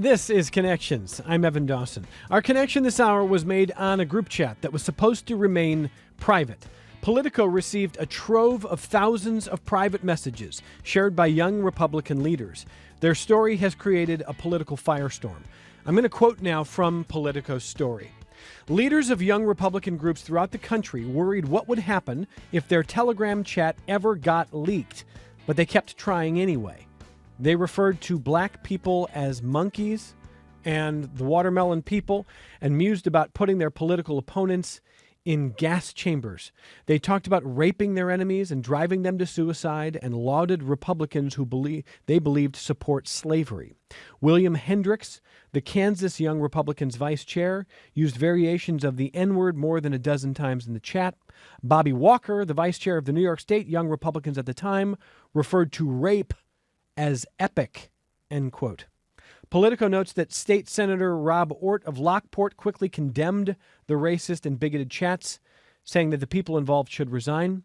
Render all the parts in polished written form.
This is Connections. I'm Evan Dawson. Our connection this hour was made on a group chat that was supposed to remain private. Politico received a trove of thousands of private messages shared by young Republican leaders. Their story has created a political firestorm. I'm going to quote now from Politico's story. Leaders of young Republican groups throughout the country worried what would happen if their Telegram chat ever got leaked, but they kept trying anyway. They referred to black people as monkeys and the watermelon people and mused about putting their political opponents in gas chambers. They talked about raping their enemies and driving them to suicide and lauded Republicans who they believed support slavery. William Hendricks, the Kansas Young Republicans vice chair, used variations of the N-word more than a dozen times in the chat. Bobby Walker, the vice chair of the New York State Young Republicans at the time, referred to rape as epic, end quote. Politico notes that State Senator Rob Ort of Lockport quickly condemned the racist and bigoted chats, saying that the people involved should resign.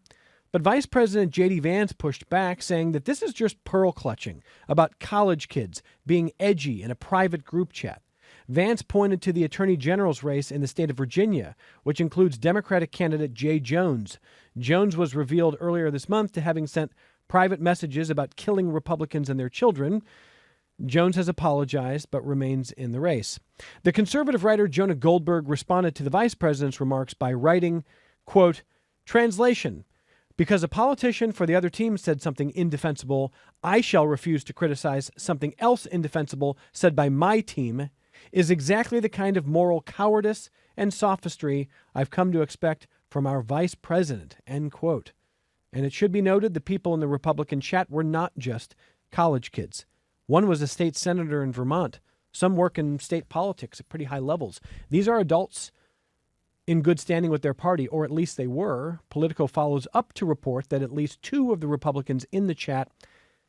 But Vice President J.D. Vance pushed back, saying that this is just pearl clutching about college kids being edgy in a private group chat. Vance pointed to the Attorney General's race in the state of Virginia, which includes Democratic candidate Jay Jones. Jones was revealed earlier this month to having sent private messages about killing Republicans and their children. Jones has apologized but remains in the race. The conservative writer Jonah Goldberg responded to the vice president's remarks by writing, quote, translation, because a politician for the other team said something indefensible, I shall refuse to criticize something else indefensible said by my team is exactly the kind of moral cowardice and sophistry I've come to expect from our vice president, end quote. And it should be noted the people in the Republican chat were not just college kids. One was a state senator in Vermont. Some work in state politics at pretty high levels. These are adults in good standing with their party, or at least they were. Politico follows up to report that at least two of the Republicans in the chat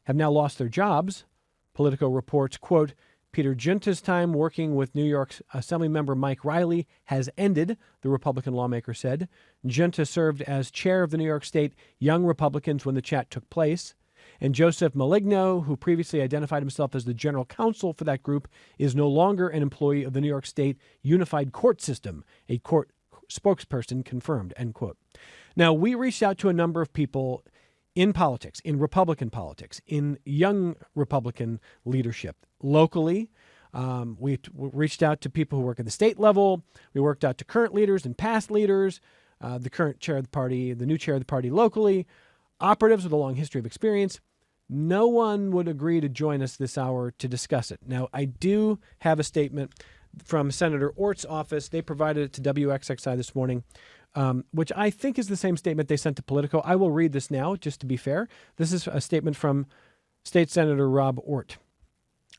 have now lost their jobs. Politico reports, quote, Peter Junta's time working with New York's Assemblymember Mike Riley has ended, the Republican lawmaker said. Junta served as chair of the New York State Young Republicans when the chat took place. And Joseph Maligno, who previously identified himself as the general counsel for that group, is no longer an employee of the New York State Unified Court System, a court spokesperson confirmed, end quote. Now, we reached out to a number of people in politics, in Republican politics, in young Republican leadership. Locally, we reached out to people who work at the state level. We worked out to current leaders and past leaders, the current chair of the party, the new chair of the party locally, operatives with a long history of experience. No one would agree to join us this hour to discuss it. Now, I do have a statement from Senator Ort's office. They provided it to WXXI this morning, which I think is the same statement they sent to Politico. I will read this now, just to be fair. This is a statement from State Senator Rob Ort.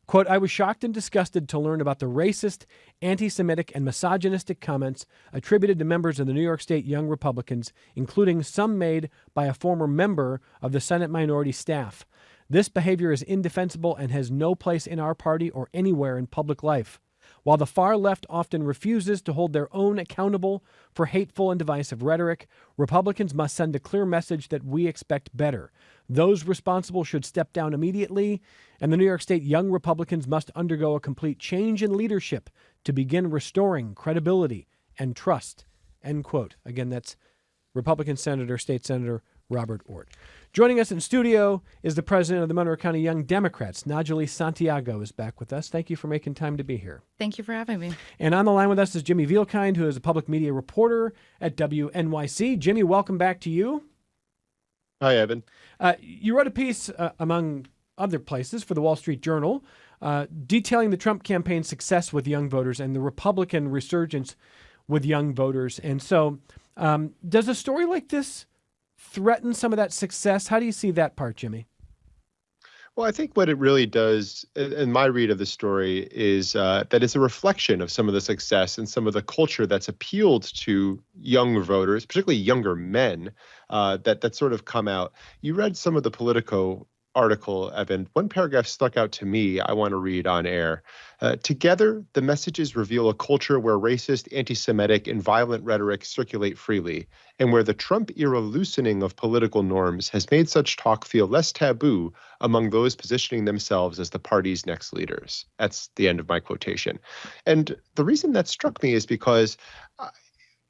Quote, I was shocked and disgusted to learn about the racist, anti-Semitic, and misogynistic comments attributed to members of the New York State Young Republicans, including some made by a former member of the Senate minority staff. This behavior is indefensible and has no place in our party or anywhere in public life. While the far left often refuses to hold their own accountable for hateful and divisive rhetoric, Republicans must send a clear message that we expect better. Those responsible should step down immediately, and the New York State Young Republicans must undergo a complete change in leadership to begin restoring credibility and trust, end quote. Again, that's Republican Senator, State Senator Robert Ort. Joining us in studio is the president of the Monroe County Young Democrats. Najali Santiago is back with us. Thank you for making time to be here. Thank you for having me. And on the line with us is Jimmy Vielkind, who is a public media reporter at WNYC. Jimmy, welcome back to you. Hi, Evan. You wrote a piece, among other places, for the Wall Street Journal, detailing the Trump campaign's success with young voters and the Republican resurgence with young voters. And so does a story like this threaten some of that success? How do you see that part, Jimmy? Well, I think what it really does, in my read of the story, is that it's a reflection of some of the success and some of the culture that's appealed to young voters, particularly younger men, that sort of come out. You read some of the Politico article, Evan, one paragraph stuck out to me I want to read on air. Together, the messages reveal a culture where racist, anti-Semitic, and violent rhetoric circulate freely, and where the Trump-era loosening of political norms has made such talk feel less taboo among those positioning themselves as the party's next leaders. That's the end of my quotation. And the reason that struck me is because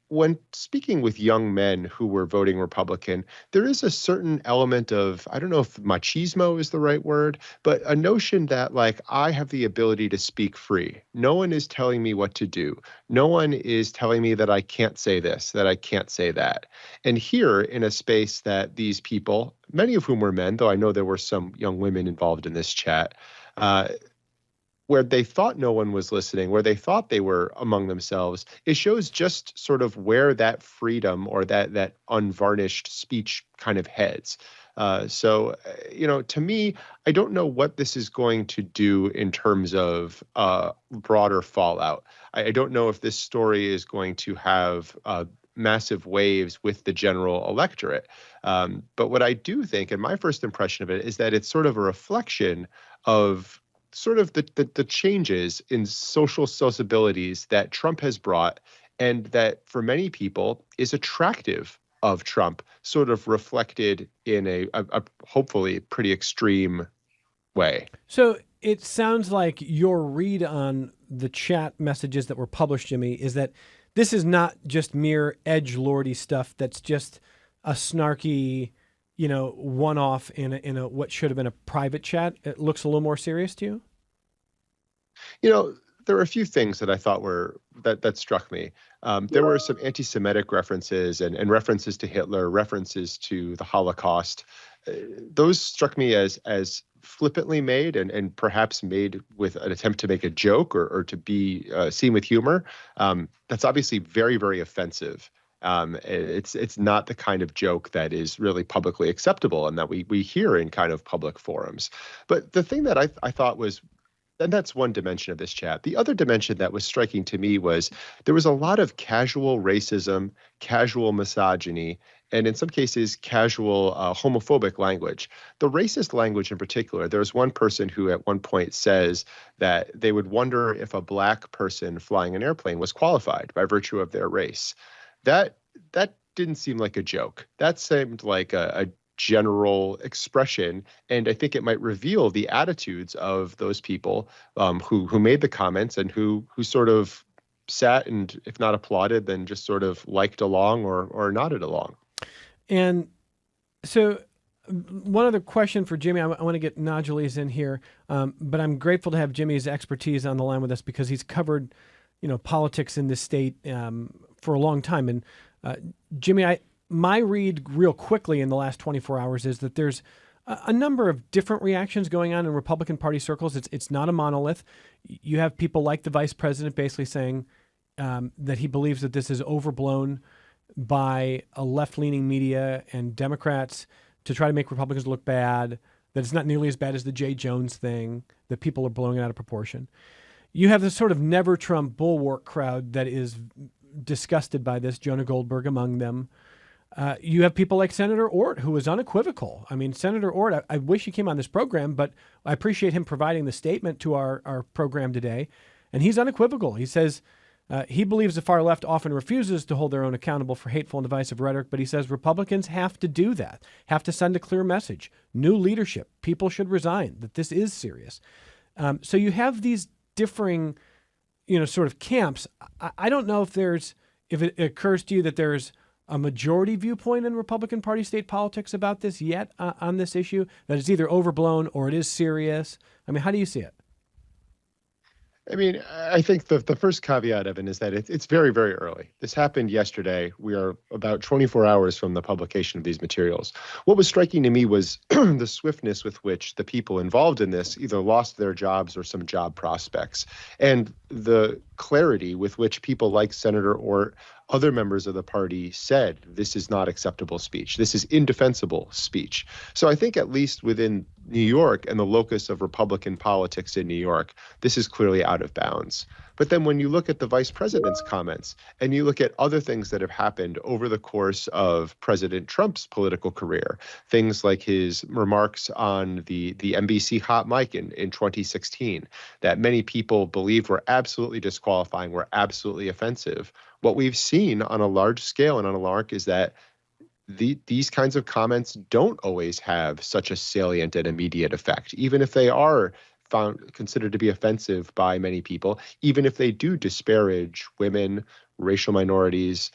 when speaking with young men who were voting Republican, there is a certain element of, I don't know if machismo is the right word, but a notion that, like, I have the ability to speak free. No one is telling me what to do. No one is telling me that I can't say this, that I can't say that. And here, in a space that these people, many of whom were men, though I know there were some young women involved in this chat, where they thought no one was listening, where they thought they were among themselves, it shows just sort of where that freedom or that unvarnished speech kind of heads. To me, I don't know what this is going to do in terms of broader fallout. I don't know if this story is going to have massive waves with the general electorate. But what I do think, and my first impression of it, is that it's sort of a reflection of sort of the changes in social sociabilities that Trump has brought, and that for many people is attractive of Trump, sort of reflected in a hopefully pretty extreme way. So it sounds like your read on the chat messages that were published, Jimmy, is that this is not just mere edgelordy stuff that's just a snarky, one-off in a what should have been a private chat. It looks a little more serious to you? There were a few things that I thought that struck me. There were some anti-Semitic references and references to Hitler, references to the Holocaust. Those struck me as flippantly made and perhaps made with an attempt to make a joke or to be seen with humor. That's obviously very, very offensive. It's not the kind of joke that is really publicly acceptable and that we hear in kind of public forums. But the thing that I thought was, and that's one dimension of this chat. The other dimension that was striking to me was there was a lot of casual racism, casual misogyny, and in some cases, casual homophobic language. The racist language in particular, there's one person who at one point says that they would wonder if a black person flying an airplane was qualified by virtue of their race. That didn't seem like a joke. That seemed like a general expression, and I think it might reveal the attitudes of those people who made the comments and who sort of sat and, if not applauded, then just sort of liked along or nodded along. And so one other question for Jimmy. I want to get Najalis in here, but I'm grateful to have Jimmy's expertise on the line with us because he's covered, politics in this state for a long time. And Jimmy, my read real quickly in the last 24 hours is that there's a number of different reactions going on in Republican Party circles. It's not a monolith. You have people like the vice president basically saying that he believes that this is overblown by a left-leaning media and Democrats to try to make Republicans look bad, that it's not nearly as bad as the Jay Jones thing, that people are blowing it out of proportion. You have this sort of never Trump bulwark crowd that is disgusted by this, Jonah Goldberg among them. You have people like Senator Ort, who is unequivocal. I mean, Senator Ort, I wish he came on this program, but I appreciate him providing the statement to our program today. And he's unequivocal. He says he believes the far left often refuses to hold their own accountable for hateful and divisive rhetoric, but he says Republicans have to do that, have to send a clear message. New leadership, people should resign, that this is serious. So you have these differing, sort of camps. I don't know if it occurs to you that there's a majority viewpoint in Republican Party state politics about this yet on this issue, that it's either overblown or it is serious. I mean, how do you see it? I mean, I think the first caveat, Evan, is that it's very, very early. This happened yesterday. We are about 24 hours from the publication of these materials. What was striking to me was the swiftness with which the people involved in this either lost their jobs or some job prospects, and the clarity with which people like Senator Ort, other members of the party, said this is not acceptable speech. This is indefensible speech. So I think at least within New York and the locus of Republican politics in New York, this is clearly out of bounds. But then when you look at the vice president's comments and you look at other things that have happened over the course of President Trump's political career, things like his remarks on the NBC hot mic in 2016 that many people believed were absolutely disqualifying, were absolutely offensive. What we've seen on a large scale and on a lark is that these kinds of comments don't always have such a salient and immediate effect, even if they are considered to be offensive by many people, even if they do disparage women, racial minorities,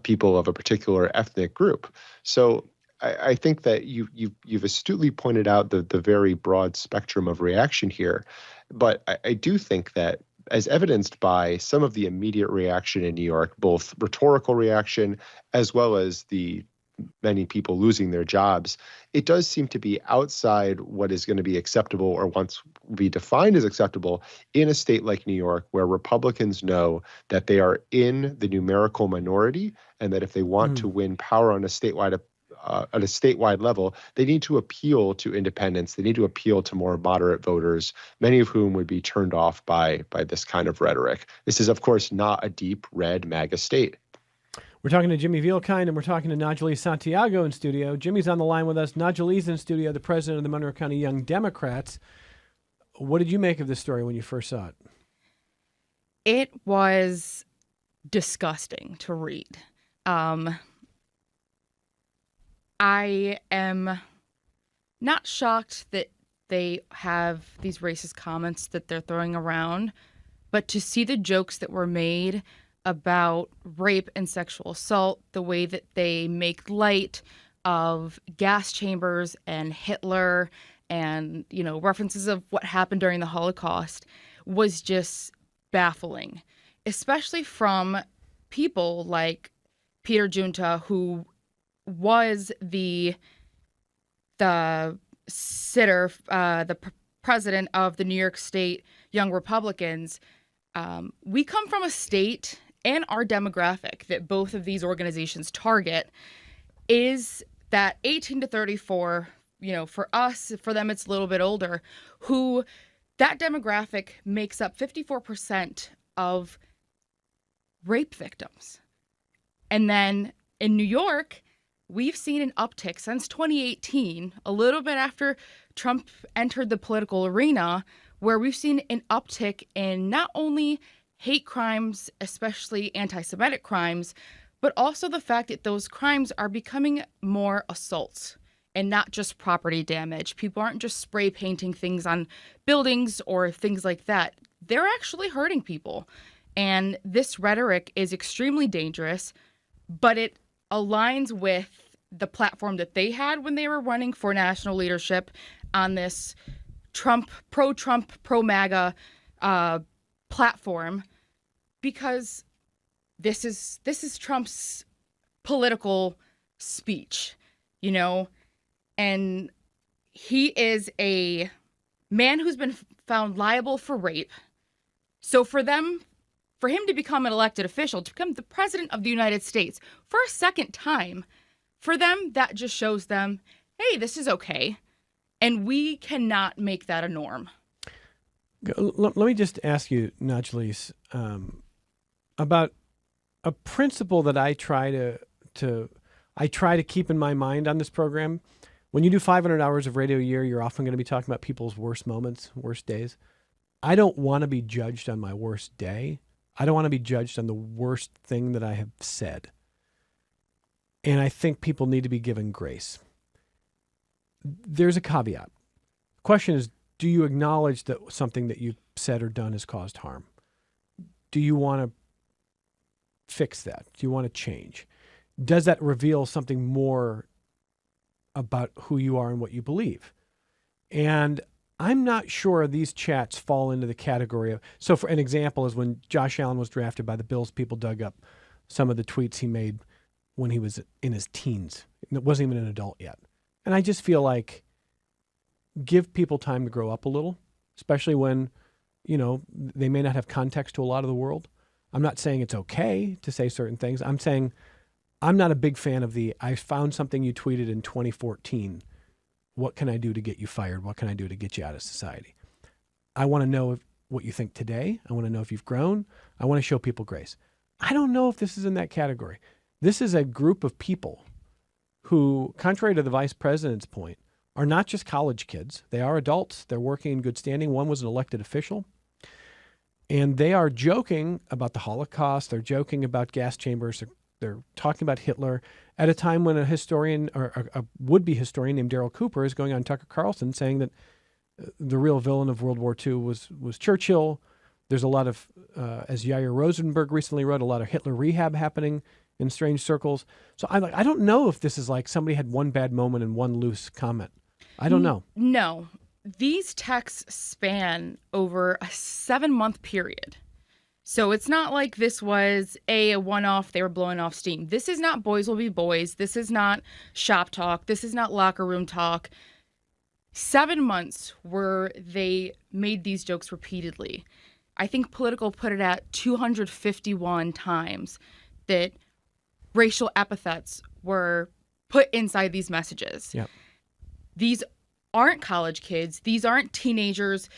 people of a particular ethnic group. So I think that you've astutely pointed out the very broad spectrum of reaction here. But I do think that, as evidenced by some of the immediate reaction in New York, both rhetorical reaction as well as the many people losing their jobs, it does seem to be outside what is going to be acceptable or once be defined as acceptable in a state like New York, where Republicans know that they are in the numerical minority and that if they want to win power on a statewide level, they need to appeal to independents. They need to appeal to more moderate voters, many of whom would be turned off by this kind of rhetoric. This is, of course, not a deep red MAGA state. We're talking to Jimmy Vielkind, and we're talking to Najlee Santiago in studio. Jimmy's on the line with us. Najlee's in studio, the president of the Monroe County Young Democrats. What did you make of this story when you first saw it? It was disgusting to read. I am not shocked that they have these racist comments that they're throwing around, but to see the jokes that were made about rape and sexual assault, the way that they make light of gas chambers and Hitler and, references of what happened during the Holocaust was just baffling, especially from people like Peter Giunta, who was the president of the New York State Young Republicans. We come from a state, and our demographic that both of these organizations target is that 18 to 34, for us, for them it's a little bit older, who that demographic makes up 54% of rape victims. And then in New York, we've seen an uptick since 2018, a little bit after Trump entered the political arena, where we've seen an uptick in not only hate crimes, especially anti-Semitic crimes, but also the fact that those crimes are becoming more assaults and not just property damage. People aren't just spray painting things on buildings or things like that. They're actually hurting people. And this rhetoric is extremely dangerous, but it aligns with the platform that they had when they were running for national leadership on this Trump, pro-MAGA platform, because this is Trump's political speech, and he is a man who's been found liable for rape. So for him to become an elected official, to become the president of the United States for a second time, for them, that just shows them, hey, this is okay. And we cannot make that a norm. Let me just ask you, Najlee, about a principle that I try to keep in my mind on this program. When you do 500 hours of radio a year, you're often going to be talking about people's worst moments, worst days. I don't want to be judged on my worst day. I don't want to be judged on the worst thing that I have said. And I think people need to be given grace. There's a caveat. The question is, do you acknowledge that something that you've said or done has caused harm? Do you want to fix that? Do you want to change? Does that reveal something more about who you are and what you believe? And I'm not sure these chats fall into the category of, so for an example is when Josh Allen was drafted by the Bills, people dug up some of the tweets he made when he was in his teens. It wasn't even an adult yet. And I just feel like give people time to grow up a little, especially when, they may not have context to a lot of the world. I'm not saying it's okay to say certain things. I'm saying I'm not a big fan of I found something you tweeted in 2014 what can I do to get you fired? What can I do to get you out of society? I want to know what you think today. I want to know if you've grown. I want to show people grace. I don't know if this is in that category. This is a group of people who, contrary to the vice president's point, are not just college kids. They are adults. They're working in good standing. One was an elected official. And they are joking about the Holocaust. They're joking about gas chambers. They're talking about Hitler at a time when a historian, or a would-be historian named Daryl Cooper, is going on Tucker Carlson saying that the real villain of World War II was Churchill. There's a lot of, as Yair Rosenberg recently wrote, a lot of Hitler rehab happening in strange circles. So I don't know if this is like somebody had one bad moment and one loose comment. I don't know. No. These texts span over a 7-month period. So it's not like this was a one-off, they were blowing off steam. This is not boys will be boys. This is not shop talk. This is not locker room talk. 7 months where they made these jokes repeatedly. I think Politico put it at 251 times that racial epithets were put inside these messages. Yep. These aren't college kids. These aren't teenagers,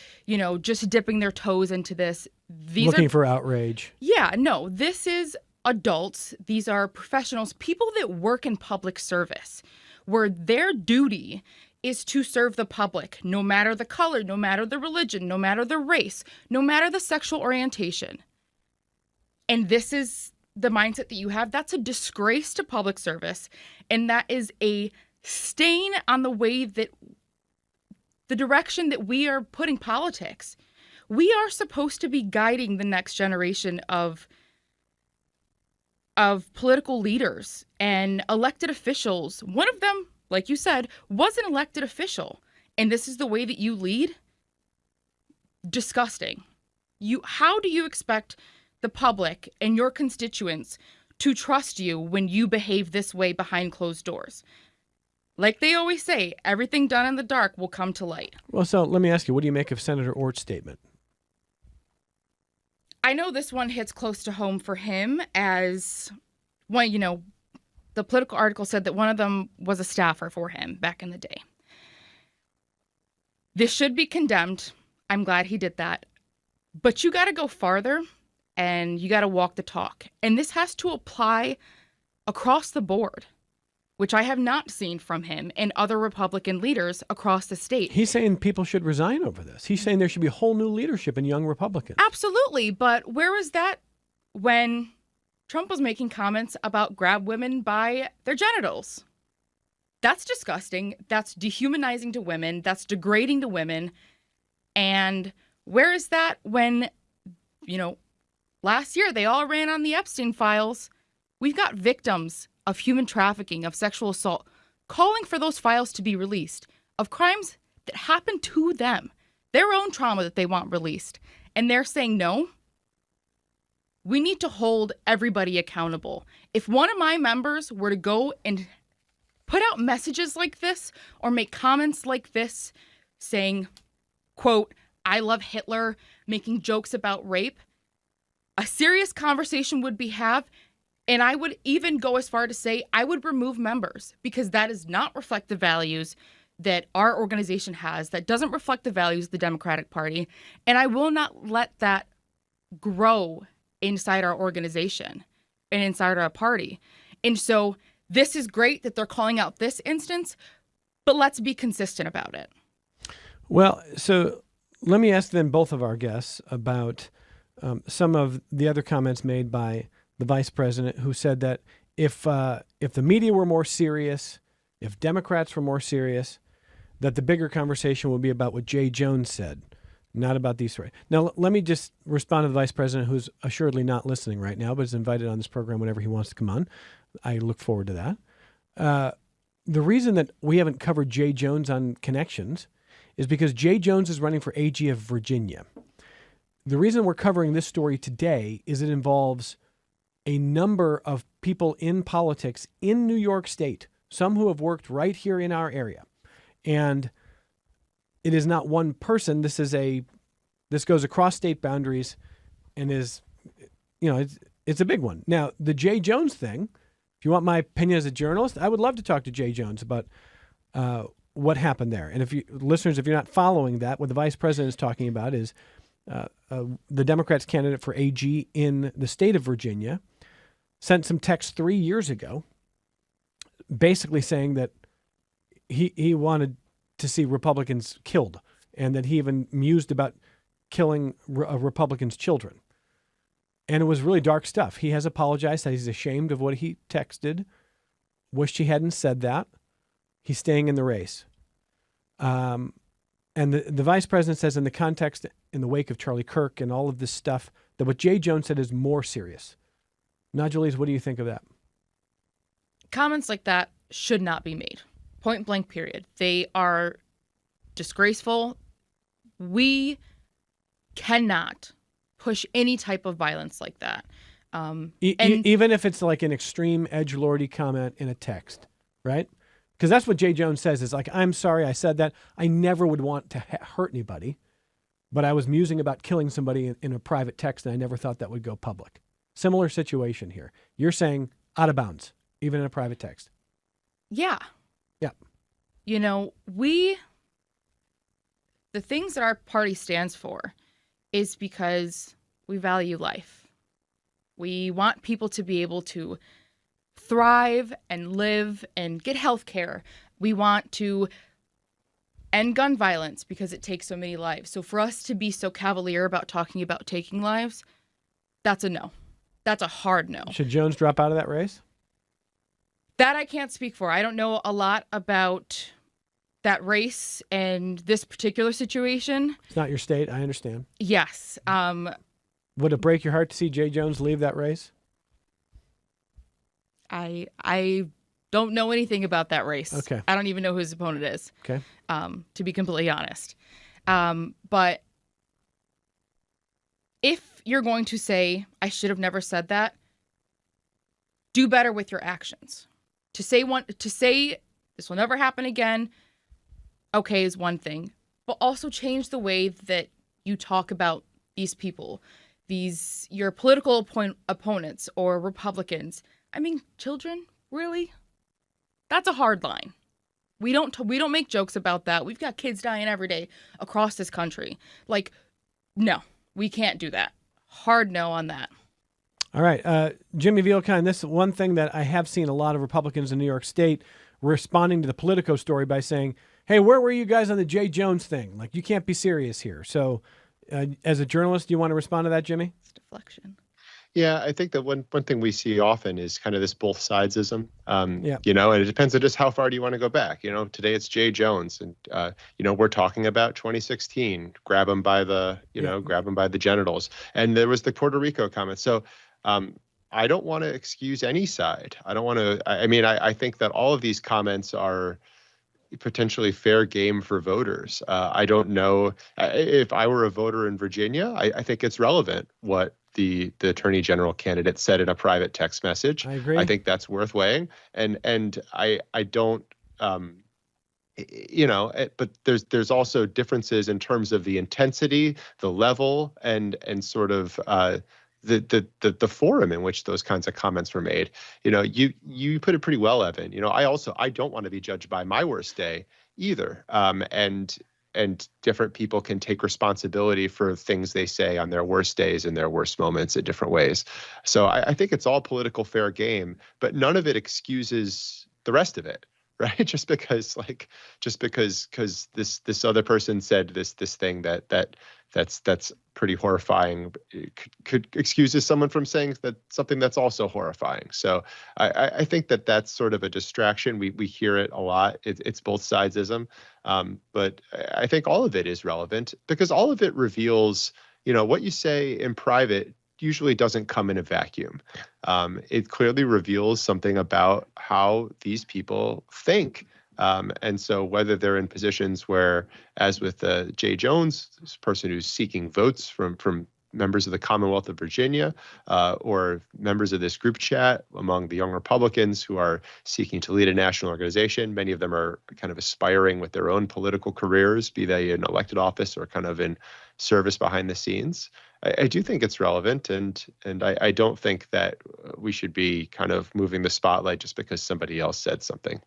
just dipping their toes into this. These Looking are, for outrage. Yeah, no, this is adults. These are professionals, people that work in public service, where their duty is to serve the public, no matter the color, no matter the religion, no matter the race, no matter the sexual orientation. And this is the mindset that you have. That's a disgrace to public service. And that is a stain on the way that the direction that we are putting politics. We are supposed to be guiding the next generation of political leaders and elected officials. One of them, like you said, was an elected official. And this is the way that you lead? Disgusting. How do you expect the public and your constituents to trust you when you behave this way behind closed doors? Like they always say, everything done in the dark will come to light. Well, so let me ask you, what do you make of Senator Ort's statement? I know this one hits close to home for him as one, the Political article said that one of them was a staffer for him back in the day. This should be condemned. I'm glad he did that. But you got to go farther and you got to walk the talk. And this has to apply across the board, which I have not seen from him and other Republican leaders across the state. He's saying people should resign over this. He's saying there should be a whole new leadership in Young Republicans. Absolutely. But where was that when Trump was making comments about grab women by their genitals? That's disgusting. That's dehumanizing to women. That's degrading to women. And where is that when, last year they all ran on the Epstein files? We've got victims of human trafficking, of sexual assault, calling for those files to be released, of crimes that happened to them, their own trauma that they want released. And they're saying, no, we need to hold everybody accountable. If one of my members were to go and put out messages like this or make comments like this saying, quote, I love Hitler, making jokes about rape, a serious conversation would be had. And I would even go as far to say I would remove members because that does not reflect the values that our organization has. That doesn't reflect the values of the Democratic Party. And I will not let that grow inside our organization and inside our party. And so this is great that they're calling out this instance, but let's be consistent about it. Well, so let me ask then both of our guests about some of the other comments made by the vice president, who said that if the media were more serious, if Democrats were more serious, that the bigger conversation would be about what Jay Jones said, not about these three. Now, let me just respond to the vice president, who's assuredly not listening right now, but is invited on this program whenever he wants to come on. I look forward to that. The reason that we haven't covered Jay Jones on Connections is because Jay Jones is running for AG of Virginia. The reason we're covering this story today is it involves a number of people in politics in New York State, some who have worked right here in our area. And it is not one person. This goes across state boundaries and is, it's a big one. Now, the Jay Jones thing, if you want my opinion as a journalist, I would love to talk to Jay Jones about what happened there. And if you listeners, if you're not following that, what the vice president is talking about is the Democrats' candidate for AG in the state of Virginia sent some text 3 years ago, basically saying that he wanted to see Republicans killed, and that he even mused about killing a Republican's children. And it was really dark stuff. He has apologized that he's ashamed of what he texted, wished he hadn't said that. He's staying in the race. And the vice president says in the context, in the wake of Charlie Kirk and all of this stuff, that what Jay Jones said is more serious. Najalise, what do you think of that? Comments like that should not be made. Point blank, period. They are disgraceful. We cannot push any type of violence like that. Even if it's like an extreme edgelordy comment in a text, right? Because that's what Jay Jones says is like, I'm sorry I said that. I never would want to hurt anybody, but I was musing about killing somebody in a private text, and I never thought that would go public. Similar situation here. You're saying out of bounds, even in a private text. Yeah. Yeah. You know, the things that our party stands for is because we value life. We want people to be able to thrive and live and get health care. We want to end gun violence because it takes so many lives. So for us to be so cavalier about talking about taking lives, that's a no. That's a hard no. Should Jones drop out of that race? That I can't speak for. I don't know a lot about that race and this particular situation. It's not your state. I understand. Yes. Would it break your heart to see Jay Jones leave that race? I don't know anything about that race. Okay. I don't even know who his opponent is. Okay. To be completely honest. But if you're going to say, I should have never said that, do better with your actions. To say this will never happen again, okay, is one thing, but also change the way that you talk about these people, your political opponents or Republicans. I mean, children, really? That's a hard line. We don't make jokes about that. We've got kids dying every day across this country. Like, no, we can't do that. Hard no on that. All right. Jimmy Vielkind, this is one thing that I have seen a lot of Republicans in New York State responding to the Politico story by saying, hey, where were you guys on the Jay Jones thing? Like, you can't be serious here. So as a journalist, do you want to respond to that, Jimmy? It's deflection. Yeah, I think that one thing we see often is kind of this both sidesism. Yeah. You know, and it depends on just how far do you want to go back. You know, today it's Jay Jones, and you know, we're talking about 2016. Grab him by the genitals, and there was the Puerto Rico comment. So I don't want to excuse any side. I don't want to. I mean, I think that all of these comments are potentially fair game for voters. I don't know if I were a voter in Virginia. I think it's relevant what the attorney general candidate said in a private text message. I agree. I think that's worth weighing. And I don't, you know, but there's also differences in terms of the intensity, the level, and sort of the forum in which those kinds of comments were made. You know, you put it pretty well, Evan. You know, I don't want to be judged by my worst day either. And different people can take responsibility for things they say on their worst days and their worst moments in different ways. So I think it's all political fair game, but none of it excuses the rest of it, right? Just because this other person said this thing that's pretty horrifying could excuses someone from saying that something that's also horrifying. So I think that's sort of a distraction. We hear it a lot. It's both sidesism, but I think all of it is relevant because all of it reveals, you know, what you say in private usually doesn't come in a vacuum. It clearly reveals something about how these people think. And so whether they're in positions where, as with Jay Jones, this person who's seeking votes from members of the Commonwealth of Virginia, or members of this group chat among the young Republicans who are seeking to lead a national organization, many of them are kind of aspiring with their own political careers, be they in elected office or kind of in service behind the scenes. I do think it's relevant, and I don't think that we should be kind of moving the spotlight just because somebody else said something.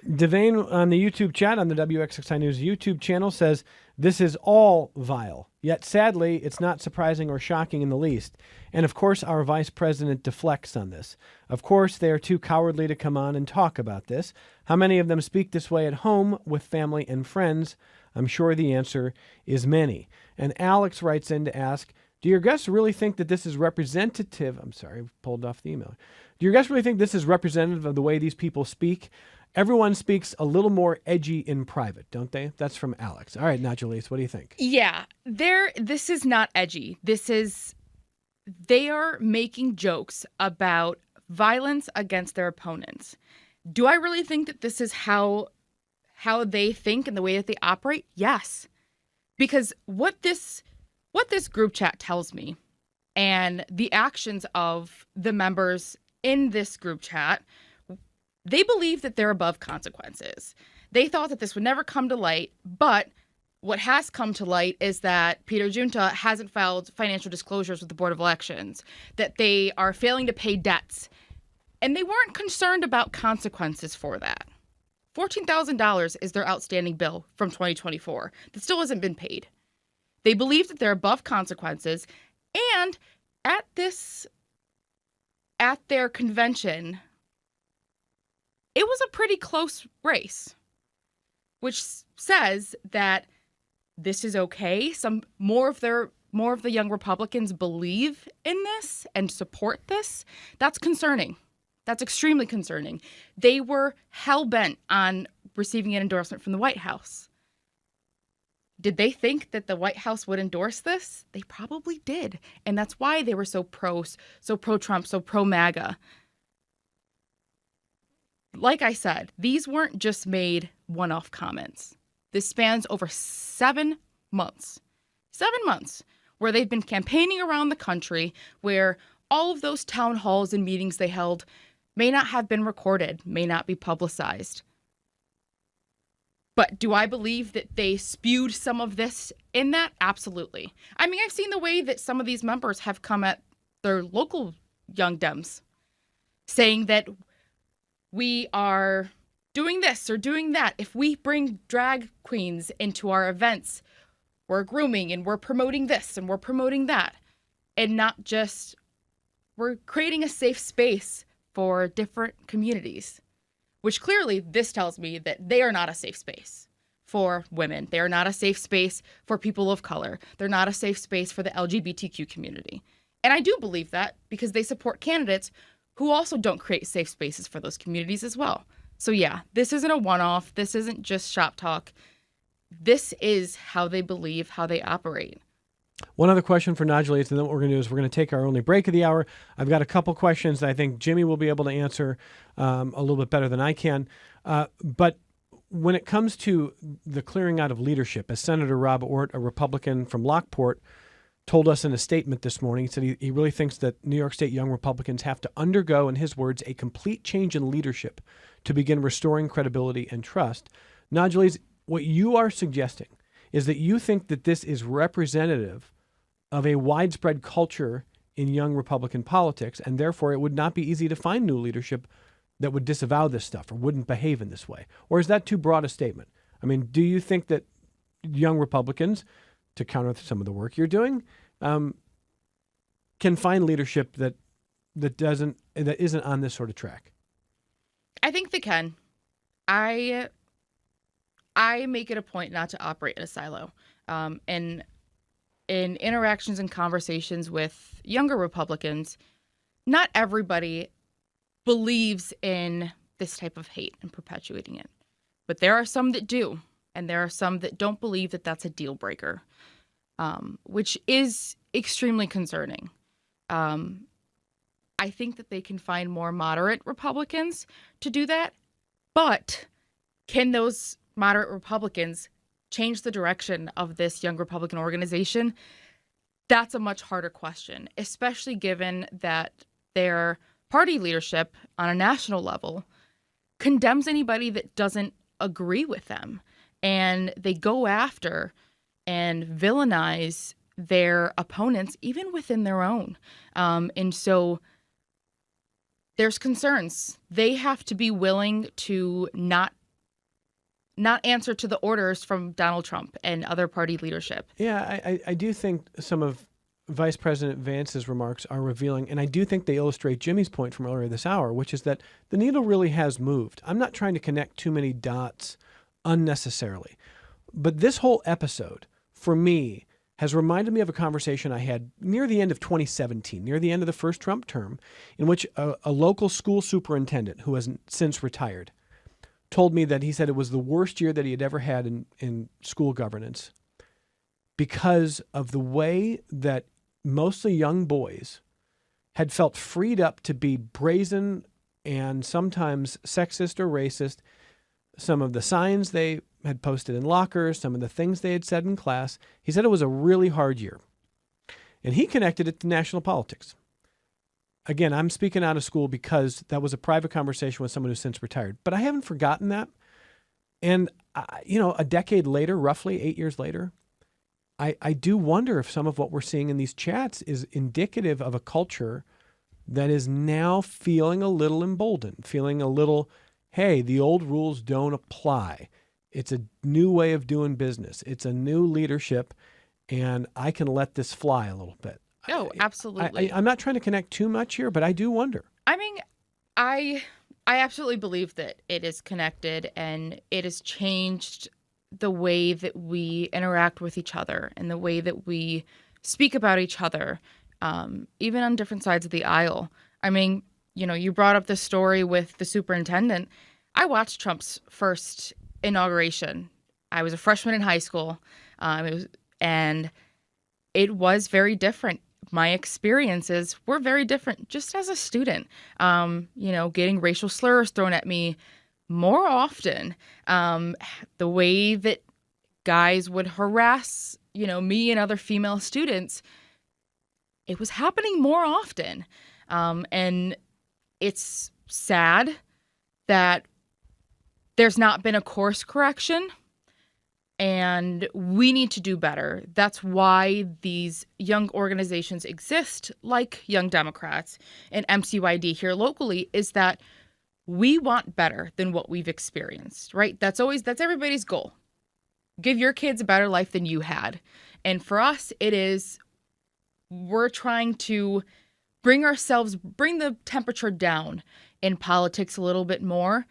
Devane on the YouTube chat, on the WXXI News YouTube channel, says, this is all vile. Yet, sadly, it's not surprising or shocking in the least. And, of course, our vice president deflects on this. Of course, they are too cowardly to come on and talk about this. How many of them speak this way at home with family and friends? I'm sure the answer is many. And Alex writes in to ask, do your guests really think that this is representative? I'm sorry, I pulled off the email. Do your guests really think this is representative of the way these people speak? Everyone speaks a little more edgy in private, don't they? That's from Alex. All right, Najalees, what do you think? Yeah, this is not edgy. They are making jokes about violence against their opponents. Do I really think that this is how they think and the way that they operate? Yes. Because what this group chat tells me, and the actions of the members in this group chat, they believe that they're above consequences. They thought that this would never come to light, but what has come to light is that Peter Junta hasn't filed financial disclosures with the Board of Elections, that they are failing to pay debts, and they weren't concerned about consequences for that. $14,000 is their outstanding bill from 2024 that still hasn't been paid. They believe that they're above consequences, and at their convention, it was a pretty close race, which says that this is okay. Some more of the young Republicans believe in this and support this. That's concerning. That's extremely concerning. They were hell-bent on receiving an endorsement from the White House. Did they think that the White House would endorse this? They probably did. And that's why they were so pro-Trump, so pro-MAGA. Like I said, these weren't just made one-off comments. This spans over 7 months. 7 months where they've been campaigning around the country, where all of those town halls and meetings they held may not have been recorded, may not be publicized. But do I believe that they spewed some of this in that? Absolutely. I mean, I've seen the way that some of these members have come at their local young Dems, saying that we are doing this or doing that. If we bring drag queens into our events, we're grooming and we're promoting this and we're promoting that. And not just, we're creating a safe space for different communities, which clearly this tells me that they are not a safe space for women. They are not a safe space for people of color. They're not a safe space for the LGBTQ community. And I do believe that because they support candidates who also don't create safe spaces for those communities as well. So yeah, this isn't a one-off. This isn't just shop talk. This is how they believe, how they operate. One other question for Najalees, and then what we're going to do is we're going to take our only break of the hour. I've got a couple questions that I think Jimmy will be able to answer a little bit better than I can. But when it comes to the clearing out of leadership, as Senator Rob Ortt, a Republican from Lockport, told us in a statement this morning, he said he really thinks that New York State young Republicans have to undergo, in his words, a complete change in leadership to begin restoring credibility and trust. Najalees, what you are suggesting is that you think that this is representative of a widespread culture in young Republican politics, and therefore it would not be easy to find new leadership that would disavow this stuff or wouldn't behave in this way. Or is that too broad a statement? I mean, do you think that young Republicans, to counter some of the work you're doing, can find leadership that isn't on this sort of track? I think they can. I make it a point not to operate in a silo. And in interactions and conversations with younger Republicans, not everybody believes in this type of hate and perpetuating it. But there are some that do, and there are some that don't believe that that's a deal breaker, which is extremely concerning. I think that they can find more moderate Republicans to do that, but can those moderate Republicans change the direction of this young Republican organization? That's a much harder question, especially given that their party leadership on a national level condemns anybody that doesn't agree with them. And they go after and villainize their opponents, even within their own. And so there's concerns. They have to be willing to not not answer to the orders from Donald Trump and other party leadership. Yeah, I do think some of Vice President Vance's remarks are revealing, and I do think they illustrate Jimmy's point from earlier this hour, which is that the needle really has moved. I'm not trying to connect too many dots unnecessarily, but this whole episode, for me, has reminded me of a conversation I had near the end of 2017, near the end of the first Trump term, in which a local school superintendent who has since retired told me that he said it was the worst year that he had ever had in school governance because of the way that mostly young boys had felt freed up to be brazen and sometimes sexist or racist. Some of the signs they had posted in lockers, some of the things they had said in class. He said it was a really hard year. And he connected it to national politics. Again, I'm speaking out of school because that was a private conversation with someone who's since retired. But I haven't forgotten that. And, a decade later, roughly 8 years later, I do wonder if some of what we're seeing in these chats is indicative of a culture that is now feeling a little emboldened, feeling a little, hey, the old rules don't apply. It's a new way of doing business. It's a new leadership, and I can let this fly a little bit. Oh, absolutely. I'm not trying to connect too much here, but I do wonder. I mean, I absolutely believe that it is connected, and it has changed the way that we interact with each other and the way that we speak about each other, even on different sides of the aisle. I mean, you brought up the story with the superintendent. I watched Trump's first inauguration. I was a freshman in high school, and it was very different. My experiences were very different just as a student. Getting racial slurs thrown at me more often, the way that guys would harass, me and other female students, it was happening more often. And it's sad that there's not been a course correction, and we need to do better. That's why these young organizations exist, like Young Democrats and MCYD here locally, is that we want better than what we've experienced, right? That's everybody's goal. Give your kids a better life than you had. And for us, we're trying to bring the temperature down in politics a little bit more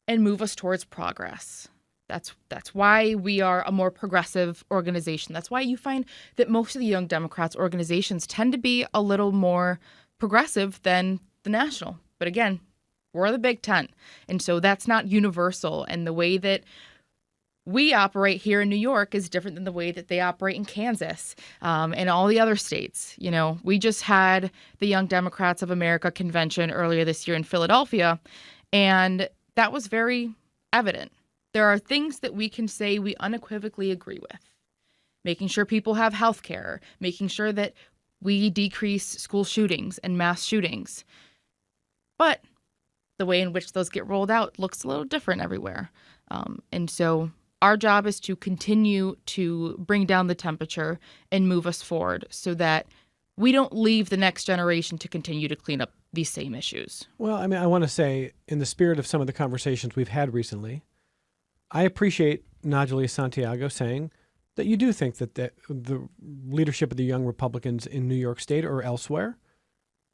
and move us towards progress. That's why we are a more progressive organization. That's why you find that most of the Young Democrats organizations tend to be a little more progressive than the national. But again, we're the Big Ten. And so that's not universal. And the way that we operate here in New York is different than the way that they operate in Kansas and all the other states. We just had the Young Democrats of America convention earlier this year in Philadelphia, and that was very evident. There are things that we can say we unequivocally agree with. Making sure people have health care, making sure that we decrease school shootings and mass shootings. But the way in which those get rolled out looks a little different everywhere. And so our job is to continue to bring down the temperature and move us forward so that we don't leave the next generation to continue to clean up these same issues. Well, I want to say, in the spirit of some of the conversations we've had recently, I appreciate Najee Santiago saying that you do think that the leadership of the Young Republicans in New York State or elsewhere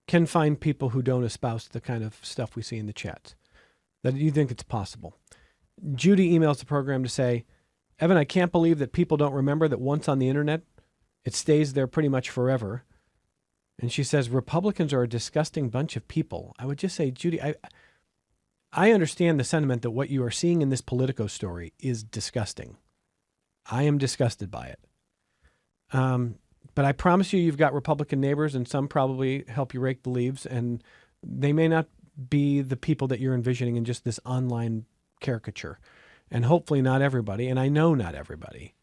can find people who don't espouse the kind of stuff we see in the chats, that you think it's possible. Judy emails the program to say, Evan, I can't believe that people don't remember that once on the internet, it stays there pretty much forever. And she says, Republicans are a disgusting bunch of people. I would just say, Judy, I understand the sentiment that what you are seeing in this Politico story is disgusting. I am disgusted by it. But I promise you've got Republican neighbors, and some probably help you rake the leaves, and they may not be the people that you're envisioning in just this online caricature. And hopefully not everybody, and I know not everybody,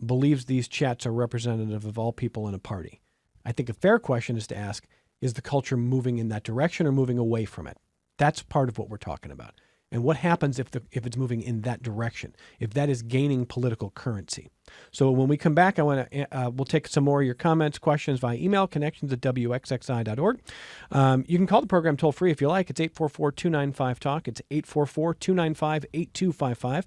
believes these chats are representative of all people in a party. I think a fair question is to ask, is the culture moving in that direction or moving away from it? That's part of what we're talking about. And what happens if it's moving in that direction, if that is gaining political currency? So when we come back, we'll take some more of your comments, questions via email, connections@wxxi.org. You can call the program toll free if you like. It's 844-295-TALK. It's 844-295-8255.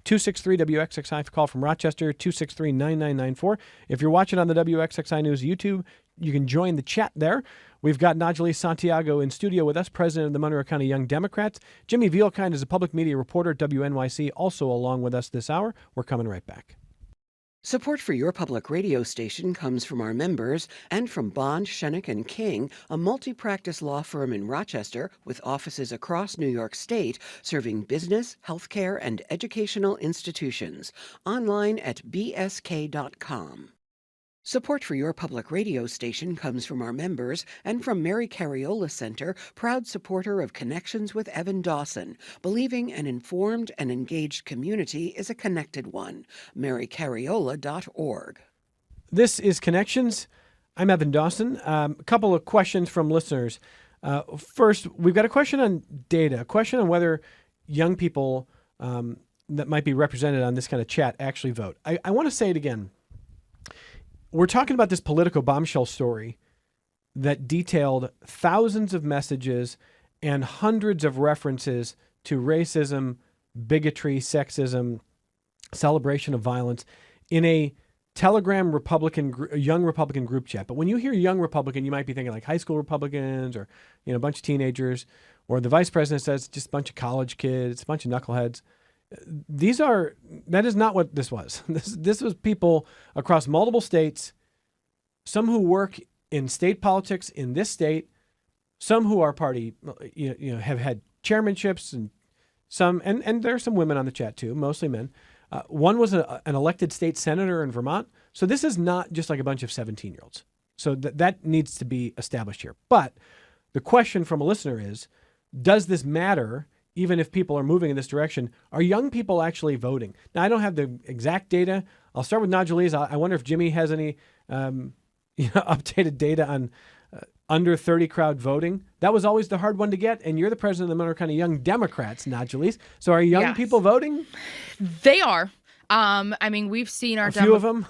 263-WXXI. Call from Rochester, 263-9994. If you're watching on the WXXI News YouTube, you can join the chat there. We've got Najalee Santiago in studio with us, president of the Monroe County Young Democrats. Jimmy Vielkind is a public media reporter at WNYC, also along with us this hour. We're coming right back. Support for your public radio station comes from our members and from Bond, Schoeneck & King, a multi-practice law firm in Rochester with offices across New York State, serving business, healthcare, and educational institutions. Online at bsk.com. Support for your public radio station comes from our members and from Mary Cariola Center, proud supporter of Connections with Evan Dawson, believing an informed and engaged community is a connected one. marycariola.org. This is Connections. I'm Evan Dawson. A couple of questions from listeners. First, we've got a question on data, a question on whether young people that might be represented on this kind of chat actually vote. I want to say it again. We're talking about this Politico bombshell story that detailed thousands of messages and hundreds of references to racism, bigotry, sexism, celebration of violence in a Telegram young Republican group chat. But when you hear young Republican, you might be thinking like high school Republicans or a bunch of teenagers, or the vice president says just a bunch of college kids, a bunch of knuckleheads. That is not what this was. This was people across multiple states, some who work in state politics in this state, some who are party, have had chairmanships, and some, and there are some women on the chat too, mostly men. One was an elected state senator in Vermont. So this is not just like a bunch of 17-year-olds. So that needs to be established here. But the question from a listener is, does this matter? Even if people are moving in this direction, are young people actually voting? Now, I don't have the exact data. I'll start with Najalee. I wonder if Jimmy has any updated data on under 30 crowd voting. That was always the hard one to get, and you're the president of the Monroe County Young Democrats, Najalee. So are young people voting? They are. We've seen our few of them.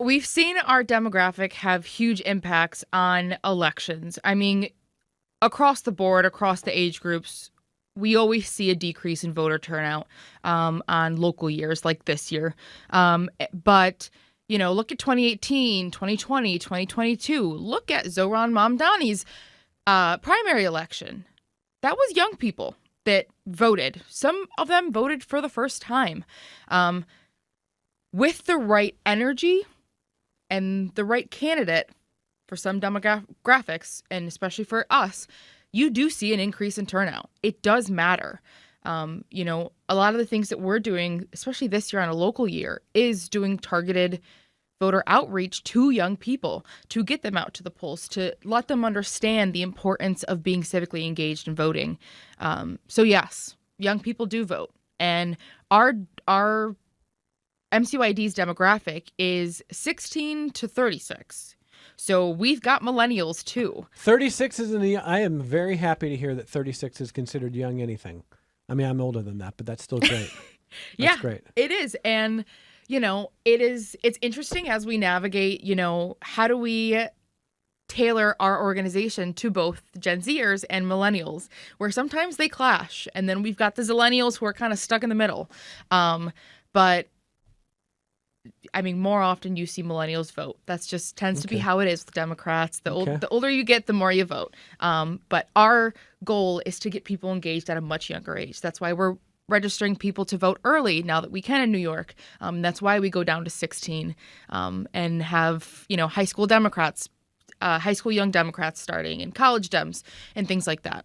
We've seen our demographic have huge impacts on elections. Across the board, across the age groups, we always see a decrease in voter turnout on local years like this year. But, look at 2018, 2020, 2022. Look at Zohran Mamdani's primary election. That was young people that voted. Some of them voted for the first time. With the right energy and the right candidate for some demographics, and especially for us, you do see an increase in turnout. It does matter. A lot of the things that we're doing, especially this year on a local year, is doing targeted voter outreach to young people to get them out to the polls, to let them understand the importance of being civically engaged in voting. So yes, young people do vote. And our MCYD's demographic is 16 to 36. So we've got millennials too. 36 is I am very happy to hear that 36 is considered young anything. I'm older than that, but that's still great. Yeah, that's great. It is. And, it's interesting as we navigate, how do we tailor our organization to both Gen Zers and millennials, where sometimes they clash. And then we've got the Zillennials who are kind of stuck in the middle. But more often you see millennials vote. That's just tends to be how it is with Democrats. The older you get, the more you vote. But our goal is to get people engaged at a much younger age. That's why we're registering people to vote early now that we can in New York. That's why we go down to 16 and have, high school Democrats, high school young Democrats starting, and college Dems and things like that.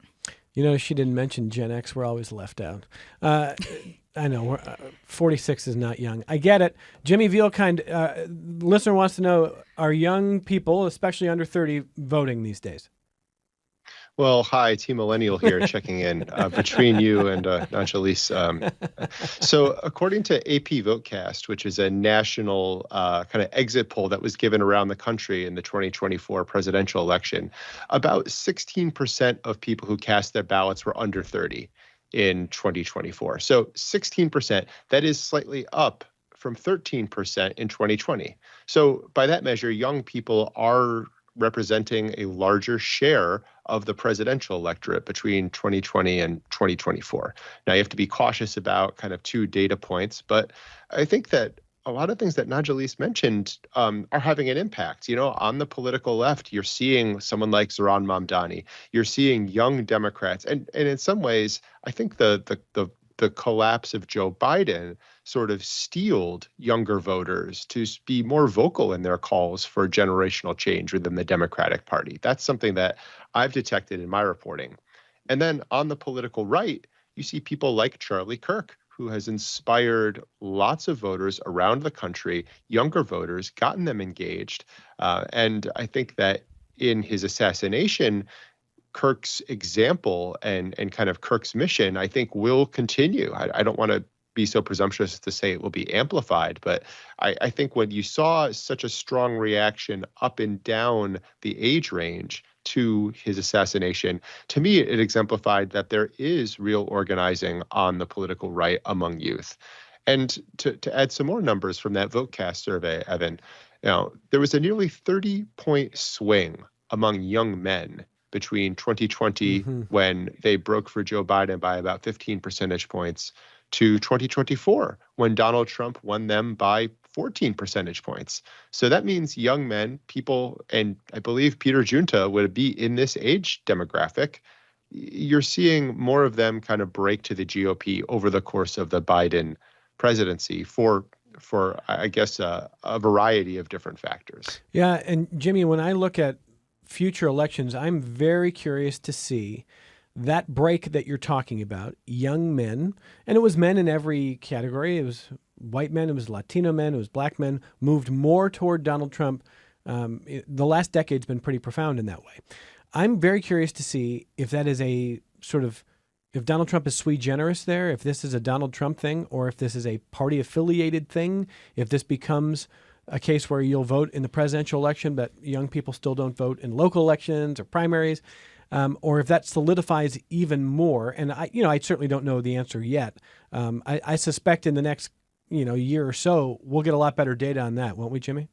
She didn't mention Gen X. We're always left out. I know 46 is not young. I get it. Jimmy Vielkind, listener wants to know, are young people, especially under 30, voting these days? Well, hi, Team Millennial here checking in between you and Najalee. So according to AP Votecast, which is a national kind of exit poll that was given around the country in the 2024 presidential election, about 16% of people who cast their ballots were under 30 in 2024. So 16%, that is slightly up from 13% in 2020. So by that measure, young people are representing a larger share of the presidential electorate between 2020 and 2024. Now, you have to be cautious about kind of two data points, but I think that a lot of things that Najalis mentioned are having an impact. On the political left, you're seeing someone like Zohran Mamdani. You're seeing young Democrats, and in some ways, I think the collapse of Joe Biden sort of steeled younger voters to be more vocal in their calls for generational change within the Democratic Party. That's something that I've detected in my reporting. And then on the political right, you see people like Charlie Kirk, who has inspired lots of voters around the country, younger voters, gotten them engaged. And I think that in his assassination, Kirk's example and kind of Kirk's mission, I think, will continue. I don't want to be so presumptuous to say it will be amplified, but I think when you saw such a strong reaction up and down the age range to his assassination, to me, it exemplified that there is real organizing on the political right among youth. And to add some more numbers from that VoteCast survey, Evan, there was a nearly 30-point swing among young men between 2020, when they broke for Joe Biden by about 15 percentage points, to 2024, when Donald Trump won them by 14 percentage points. So that means young men, people, and I believe Peter Junta would be in this age demographic. You're seeing more of them kind of break to the GOP over the course of the Biden presidency for I guess, a variety of different factors. Yeah, and Jimmy, when I look at future elections, I'm very curious to see that break that you're talking about, young men, and it was men in every category. It was white men, it was Latino men, it was black men, moved more toward Donald Trump. The last decade's been pretty profound in that way. I'm very curious to see if that is a sort of, if Donald Trump is sui generis there, if this is a Donald Trump thing, or if this is a party-affiliated thing, if this becomes a case where you'll vote in the presidential election, but young people still don't vote in local elections or primaries, or if that solidifies even more. And I certainly don't know the answer yet. I suspect in the next, year or so, we'll get a lot better data on that, won't we, Jimmy?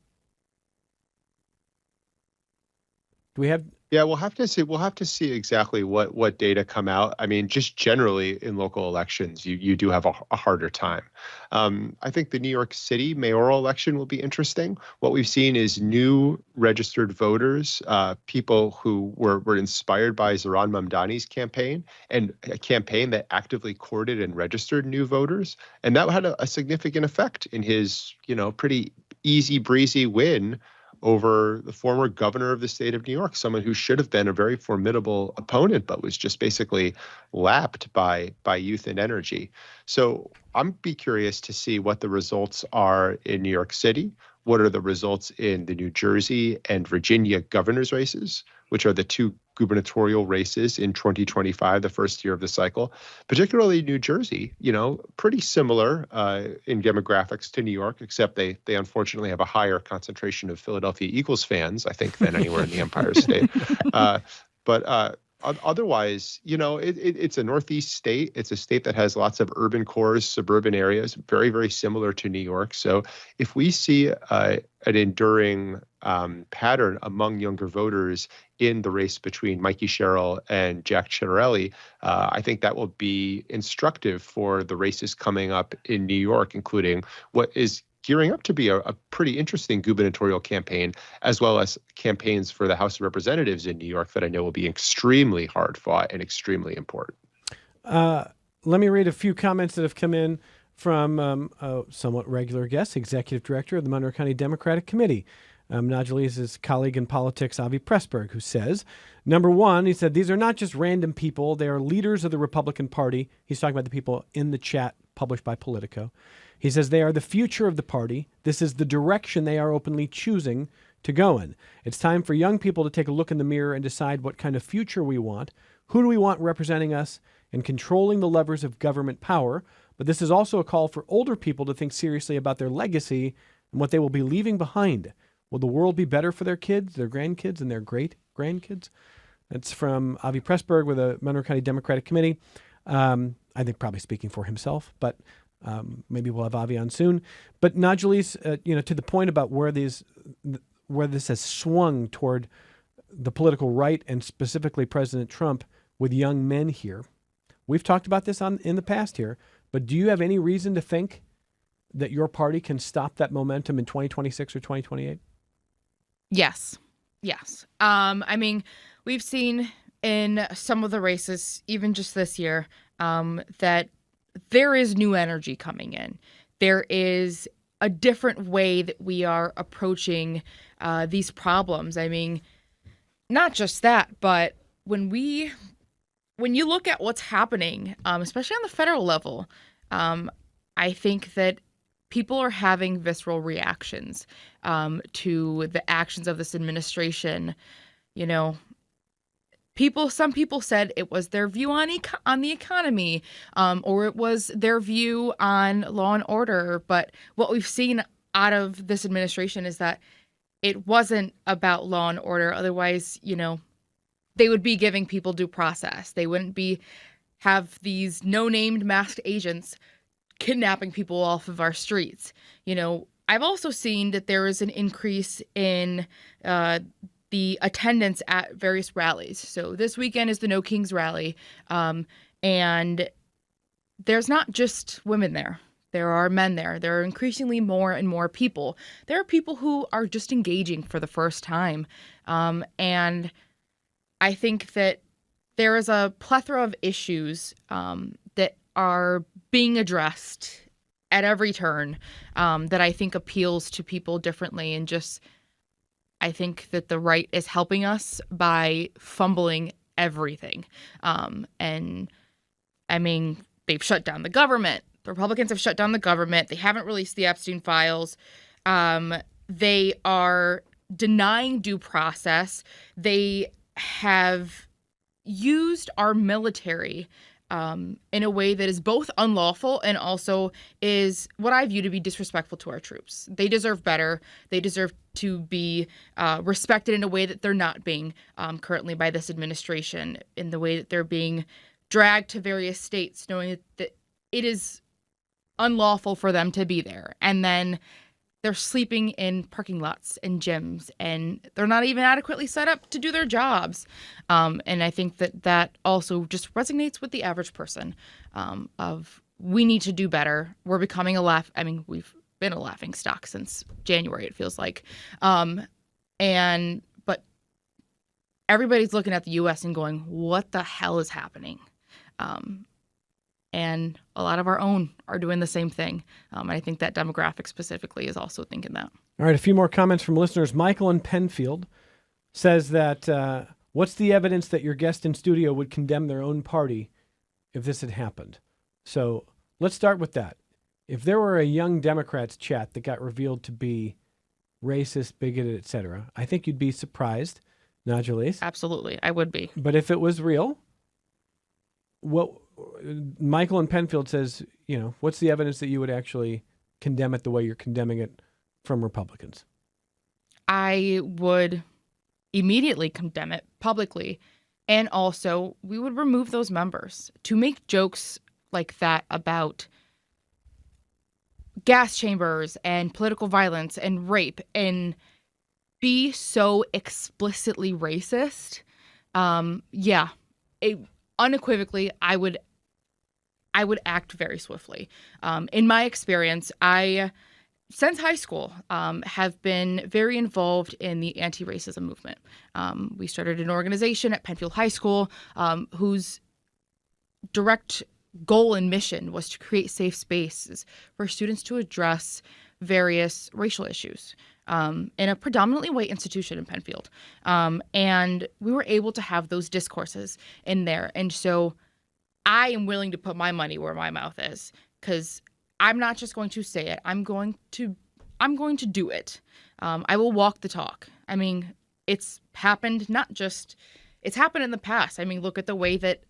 Do we have? Yeah, we'll have to see. We'll have to see exactly what data come out. I mean, just generally in local elections, you do have a harder time. I think the New York City mayoral election will be interesting. What we've seen is new registered voters, people who were inspired by Zohran Mamdani's campaign, and a campaign that actively courted and registered new voters, and that had a significant effect in his, pretty easy breezy win over the former governor of the state of New York, someone who should have been a very formidable opponent, but was just basically lapped by youth and energy. So I'm be curious to see what the results are in New York City. What are the results in the New Jersey and Virginia governor's races, which are the two gubernatorial races in 2025, the first year of the cycle, particularly New Jersey, pretty similar in demographics to New York, except they unfortunately have a higher concentration of Philadelphia Eagles fans, I think, than anywhere in the Empire State. But otherwise, it's a Northeast state. It's a state that has lots of urban cores, suburban areas, very, very similar to New York. So if we see an enduring pattern among younger voters in the race between Mikey Sherrill and Jack Ciattarelli, I think that will be instructive for the races coming up in New York, including what is gearing up to be a pretty interesting gubernatorial campaign, as well as campaigns for the House of Representatives in New York that I know will be extremely hard fought and extremely important. Let me read a few comments that have come in from a somewhat regular guest, Executive Director of the Monroe County Democratic Committee, Najalis' colleague in politics, Avi Pressburg, who says, number one, he said, these are not just random people. They are leaders of the Republican Party. He's talking about the people in the chat published by Politico. He says they are the future of the party. This is the direction they are openly choosing to go in. It's time for young people to take a look in the mirror and decide what kind of future we want. Who do we want representing us and controlling the levers of government power? But this is also a call for older people to think seriously about their legacy and what they will be leaving behind. Will the world be better for their kids, their grandkids, and their great-grandkids? That's from Avi Pressburg with the Monroe County Democratic Committee. I think probably speaking for himself, but maybe we'll have Avi on soon. But Najalis, to the point about where this has swung toward the political right and specifically President Trump with young men here. We've talked about this in the past here, but do you have any reason to think that your party can stop that momentum in 2026 or 2028? Yes. I mean, we've seen in some of the races, even just this year, that there is new energy coming in. There is a different way that we are approaching these problems. I mean, not just that, but when you look at what's happening, especially on the federal level, I think that people are having visceral reactions to the actions of this administration. You know, some people said it was their view on the economy, or it was their view on law and order. But what we've seen out of this administration is that it wasn't about law and order. Otherwise, they would be giving people due process. They wouldn't have these no-named masked agents kidnapping people off of our streets. I've also seen that there is an increase in the attendance at various rallies. So this weekend is the No Kings rally, and there's not just women there. There are men there. There are increasingly more and more people. There are people who are just engaging for the first time, and I think that there is a plethora of issues that are being addressed at every turn that I think appeals to people differently. And I think that the right is helping us by fumbling everything. And I mean, they've shut down the government. The Republicans have shut down the government. They haven't released the Epstein files. They are denying due process. They have used our military in a way that is both unlawful and also is what I view to be disrespectful to our troops. They deserve better. They deserve to be respected in a way that they're not being currently by this administration, in the way that they're being dragged to various states, knowing that it is unlawful for them to be there. And then they're sleeping in parking lots and gyms, and they're not even adequately set up to do their jobs. And I think that also just resonates with the average person of we need to do better. We're becoming we've been a laughing stock since January, it feels like. But everybody's looking at the U.S. and going, what the hell is happening? And a lot of our own are doing the same thing. And I think that demographic specifically is also thinking that. All right, a few more comments from listeners. Michael in Penfield says that, what's the evidence that your guest in studio would condemn their own party if this had happened? So let's start with that. If there were a Young Democrats chat that got revealed to be racist, bigoted, etc., I think you'd be surprised, Najalise. Absolutely, I would be. But if it was real, Michael in Penfield says, what's the evidence that you would actually condemn it the way you're condemning it from Republicans? I would immediately condemn it publicly. And also, we would remove those members. To make jokes like that about gas chambers and political violence and rape and be so explicitly racist, unequivocally, I would act very swiftly. In my experience, since high school, have been very involved in the anti-racism movement. We started an organization at Penfield High School whose direct goal and mission was to create safe spaces for students to address various racial issues in a predominantly white institution in Penfield. And we were able to have those discourses in there. And so I am willing to put my money where my mouth is, because I'm not just going to say it. I'm going to do it. I will walk the talk. I mean, it's happened it's happened in the past. I mean, look at the way that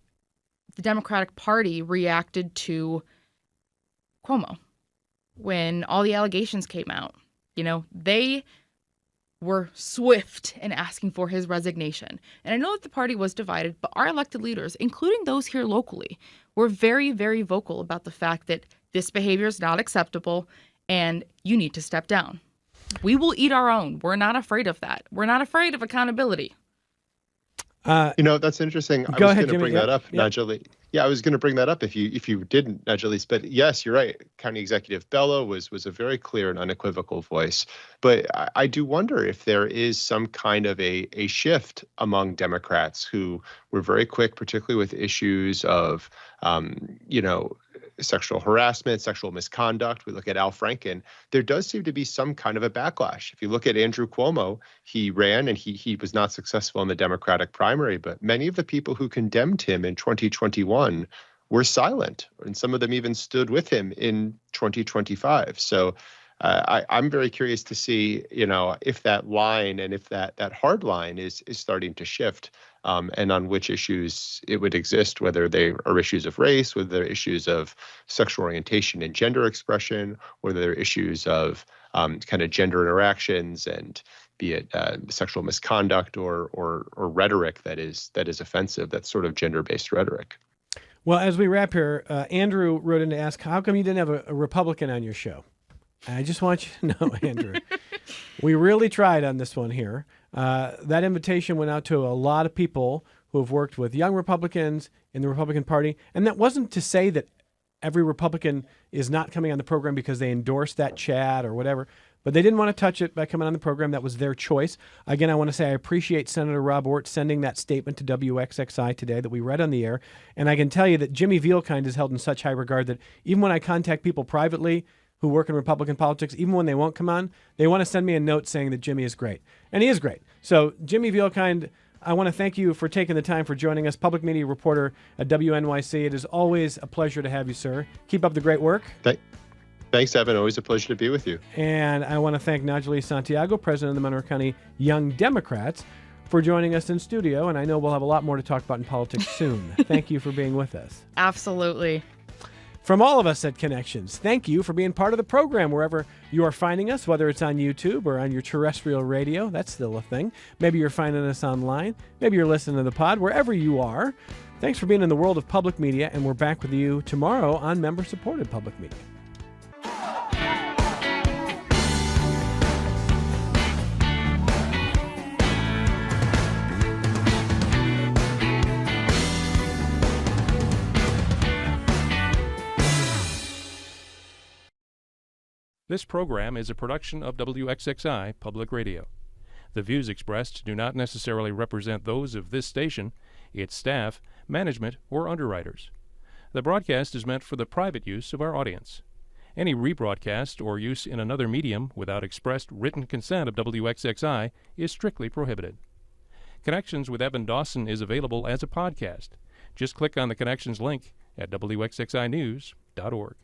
the Democratic Party reacted to Cuomo when all the allegations came out. They were swift in asking for his resignation. And I know that the party was divided, but our elected leaders, including those here locally, were very, very vocal about the fact that this behavior is not acceptable and you need to step down. We will eat our own. We're not afraid of that. We're not afraid of accountability. That's interesting. I Go was ahead, going to Jimmy. bring Yep, that up, yep. Najali. Yeah, I was going to bring that up if you didn't, Najali. But yes, you're right. County Executive Bello was a very clear and unequivocal voice. But I do wonder if there is some kind of a shift among Democrats who were very quick, particularly with issues of, sexual harassment, sexual misconduct. We look at Al Franken. There does seem to be some kind of a backlash. If you look at Andrew Cuomo, he ran and he was not successful in the Democratic primary, but many of the people who condemned him in 2021 were silent, and some of them even stood with him in 2025. So I'm very curious to see, if that line and if that hard line is starting to shift, and on which issues it would exist, whether they are issues of race, whether they're issues of sexual orientation and gender expression, whether they're issues of kind of gender interactions, and be it sexual misconduct or rhetoric that is offensive, that's sort of gender-based rhetoric. Well, as we wrap here, Andrew wrote in to ask, how come you didn't have a Republican on your show? I just want you to know, Andrew, we really tried on this one here. That invitation went out to a lot of people who have worked with young Republicans in the Republican Party. And that wasn't to say that every Republican is not coming on the program because they endorsed that chat or whatever, but they didn't want to touch it by coming on the program. That was their choice. Again, I want to say I appreciate Senator Rob Ortt sending that statement to WXXI today that we read on the air. And I can tell you that Jimmy Vielkind is held in such high regard that even when I contact people privately who work in Republican politics, even when they won't come on, they want to send me a note saying that Jimmy is great. And he is great. So Jimmy Vielkind, I want to thank you for taking the time for joining us, public media reporter at WNYC. It is always a pleasure to have you, sir. Keep up the great work. Thanks, Evan. Always a pleasure to be with you. And I want to thank Najali Santiago, president of the Monroe County Young Democrats, for joining us in studio. And I know we'll have a lot more to talk about in politics soon. Thank you for being with us. Absolutely. From all of us at Connections, thank you for being part of the program wherever you are finding us, whether it's on YouTube or on your terrestrial radio. That's still a thing. Maybe you're finding us online. Maybe you're listening to the pod, wherever you are. Thanks for being in the world of public media, and we're back with you tomorrow on member-supported public media. This program is a production of WXXI Public Radio. The views expressed do not necessarily represent those of this station, its staff, management, or underwriters. The broadcast is meant for the private use of our audience. Any rebroadcast or use in another medium without expressed written consent of WXXI is strictly prohibited. Connections with Evan Dawson is available as a podcast. Just click on the Connections link at WXXInews.org.